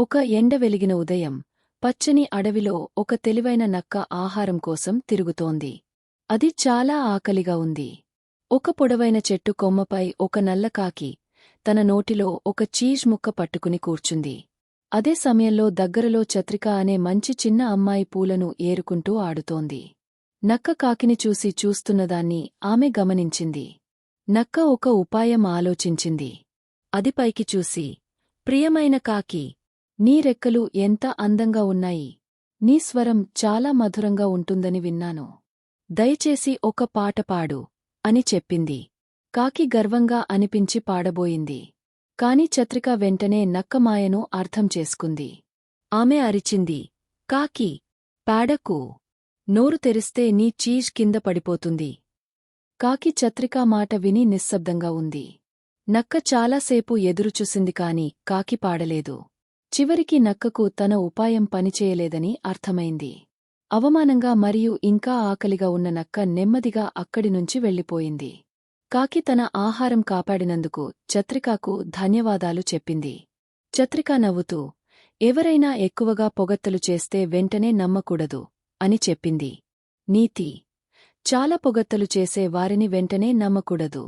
ఒక ఎండ వెలిగిన ఉదయం పచ్చని అడవిలో ఒక తెలివైన నక్క ఆహారం కోసం తిరుగుతోంది. అది చాలా ఆకలిగా ఉంది. ఒక పొడవైన చెట్టు కొమ్మపై ఒక నల్లకాకి తన నోటిలో ఒక చీజ్ ముక్క పట్టుకుని కూర్చుంది. అదే సమయంలో దగ్గరలో చత్రిక అనే మంచి చిన్న అమ్మాయి పూలను ఏరుకుంటూ ఆడుతోంది. నక్క కాకిని చూసి చూస్తున్నదాన్ని ఆమె గమనించింది. నక్క ఒక ఉపాయం ఆలోచించింది. అది పైకి చూసి, ప్రియమైన కాకి, నీ రెక్కలు ఎంత అందంగా ఉన్నాయి. నీ స్వరం చాలా మధురంగా ఉంటుందని విన్నాను. దయచేసి ఒక పాట పాడు అని చెప్పింది. కాకి గర్వంగా అనిపించి పాడబోయింది. కాని చత్రిక వెంటనే నక్క మాయను అర్థం చేసుకుంది. ఆమె అరిచింది, కాకి, పాడకు. నోరు తెరిస్తే నీ చీజ్ కింద పడిపోతుంది. కాకి చత్రిక మాట విని నిశ్శబ్దంగా ఉంది. నక్క చాలాసేపు ఎదురుచూసింది కాని కాకి పాడలేదు. చివరికి నక్కకు తన ఉపాయం పనిచేయలేదని అర్థమైంది. అవమానంగా మరియు ఇంకా ఆకలిగా ఉన్న నక్క నెమ్మదిగా అక్కడినుంచి వెళ్ళిపోయింది. కాకి తన ఆహారం కాపాడినందుకు చత్రికాకు ధన్యవాదాలు చెప్పింది. చత్రిక నవ్వుతూ, ఎవరైనా ఎక్కువగా పొగడ్తలు చేస్తే వెంటనే నమ్మకూడదు అని చెప్పింది. నీతి: చాలా పొగడ్తలు చేసే వారిని వెంటనే నమ్మకూడదు.